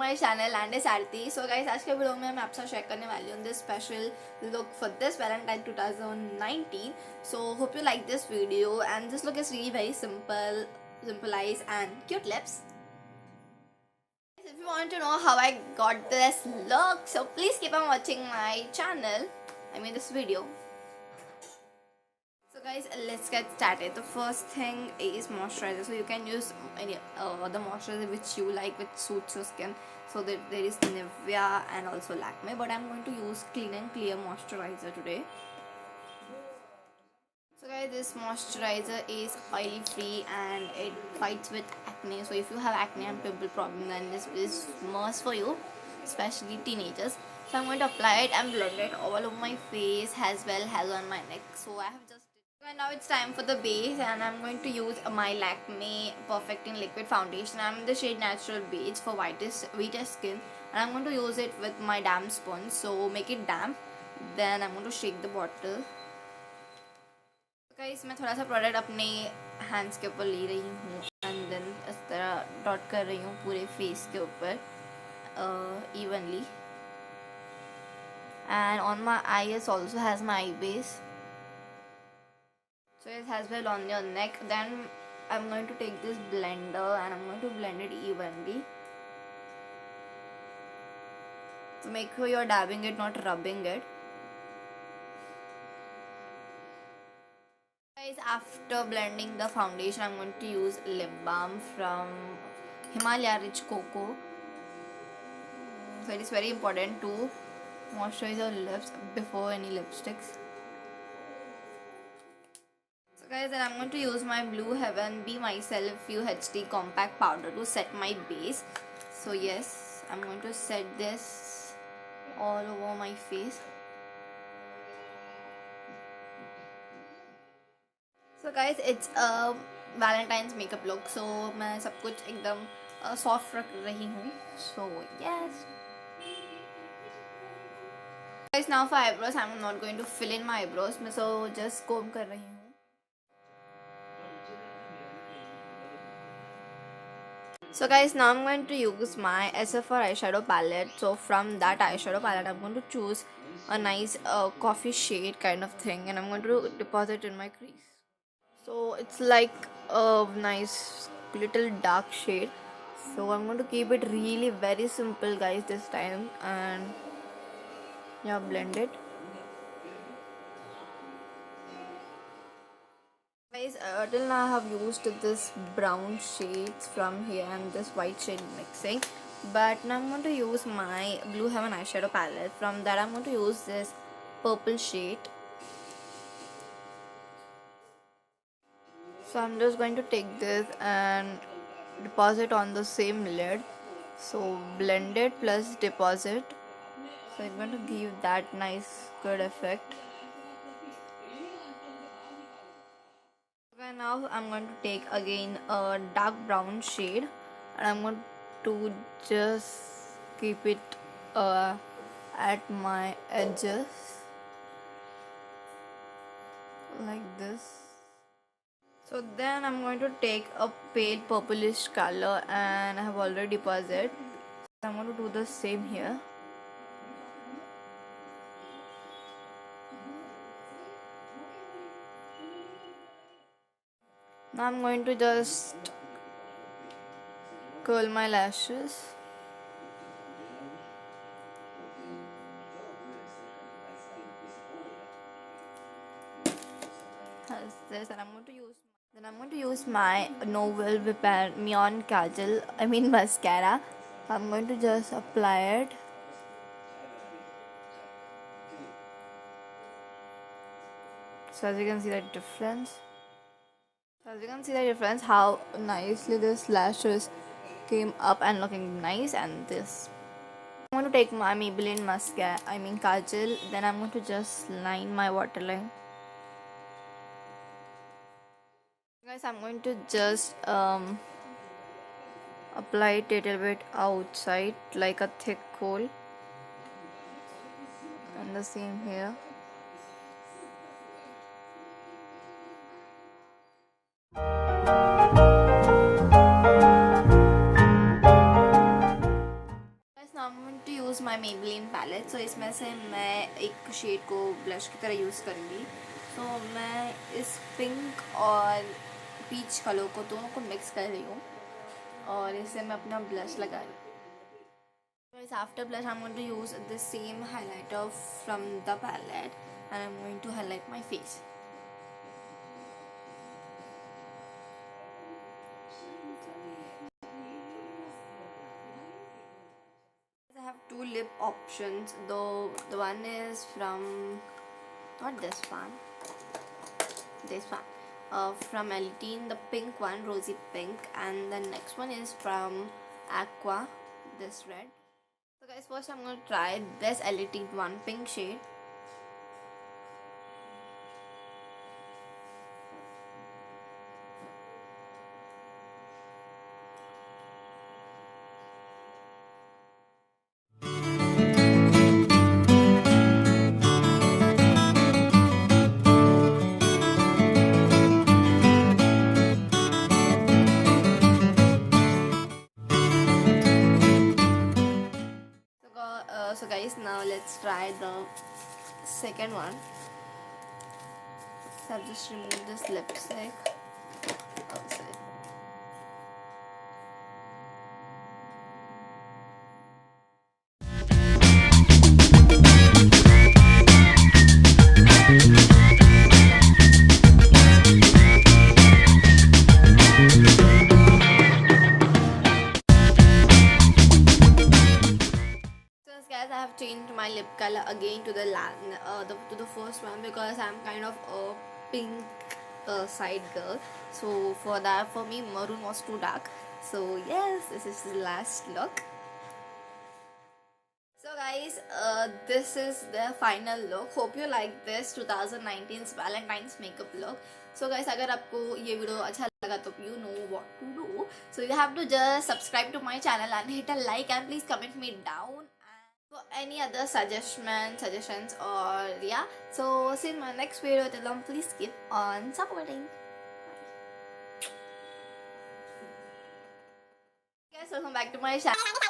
My channel and is Aarti. So guys, आज के video में मैं आपसे शेयर करने वाली हूँ this special look for this Valentine 2019. So hope you like this video and this look is really very simple eyes and cute lips. If you want to know how I got this look, so please keep on watching my channel, this video. So guys, let's get started. The first thing is moisturizer. So you can use any the moisturizer which you like, which suits your skin. So there is Nivea and also Lakme, but I'm going to use Clean and Clear moisturizer today. So guys, this moisturizer is oil free and it fights with acne. So if you have acne and pimple problem, then this is must for you, especially teenagers. So I'm going to apply it and blend it all over my face as well as on my neck. So I have just. And now it's time for the base, and I'm going to use my Lakme Perfecting Liquid Foundation. I'm in the shade Natural Beige for whitest skin, and I'm going to use it with my damp sponge. So make it damp. Then I'm going to shake the bottle. Guys, मैं थोड़ा सा product अपने hands के ऊपर ले रही हूँ and then इस तरह डॉट कर रही हूँ पूरे फेस के ऊपर evenly. And on my eyes also has my eye base. So it has well on your neck. Then I'm going to take this blender and I'm going to blend it evenly. So make sure you're dabbing it, not rubbing it. Guys, after blending the foundation, I'm going to use lip balm from Himalaya Rich Cocoa. So it is very important to moisturize your lips before any lipsticks. So guys, then I'm going to use my Blue Heaven Be Myself UHD Compact Powder to set my base. So yes, I'm going to set this all over my face. So guys, it's a Valentine's makeup look. So मैं सब कुछ एकदम soft रख रही हूँ. So yes. Guys, now for eyebrows, I'm not going to fill in my eyebrows. So just comb कर रही हूँ. So guys, now I'm going to use my SFR eyeshadow palette. So from that eyeshadow palette, I'm going to choose a nice coffee shade kind of thing, and I'm going to deposit in my crease. So it's like a nice little dark shade. So I'm going to keep it really very simple, guys, this time, and yeah, blend it. Guys, till now I have used this brown shades from here and this white shade mixing, but now I'm going to use my Blue Heaven eyeshadow palette. From that I'm going to use this purple shade. So I'm just going to take this and deposit on the same lid. So blend it plus deposit. So it's going to give that nice good effect. Okay, now I'm going to take again a dark brown shade and I'm going to just keep it at my edges like this. So then I'm going to take a pale purplish color and I have already deposited. So I'm going to do the same here. Now I'm going to just curl my lashes. As this, and I'm going to use my Novel Whip Neon Kajal, mascara. I'm going to just apply it. So as you can see the difference. How nicely this lashes came up and looking nice. And this, I'm going to take my Maybelline mascara, kajal. Then I'm going to just line my waterline. Guys, I'm going to just apply it a little bit outside like a thick coal, and the same here. Use my Maybelline palette. So इसमें से मैं एक shade को blush की तरह use करूँगी. तो मैं इस पिंक और पीच कलर को दोनों को मिक्स कर रही हूँ और इसे मैं अपना ब्लश लगा रही हूँ. Guys, after blush I'm going to use the same highlighter from the palette and I'm going to highlight my face. I have two lip options, though the one is from, not this one, this one, from valentine, the pink one, rosy pink, and the next one is from aqua, this red. So guys, first I'm going to try this valentine one, pink shade. So guys, now let's try the second one. So I've just removed this lipstick outside. Guys, I have changed my lip color again to the first one because I'm kind of a pink side girl. So for that, for me, maroon was too dark. So yes, this is the last look. So guys, this is the final look. Hope you like this 2019's Valentine's makeup look. So guys, अगर आपको ये video अच्छा लगा तो you know what to do. So you have to just subscribe to my channel and hit a like and please comment me down. For any other suggestions or yeah, so see you in my next video. Till then, please keep on supporting. Guys, welcome back to my channel.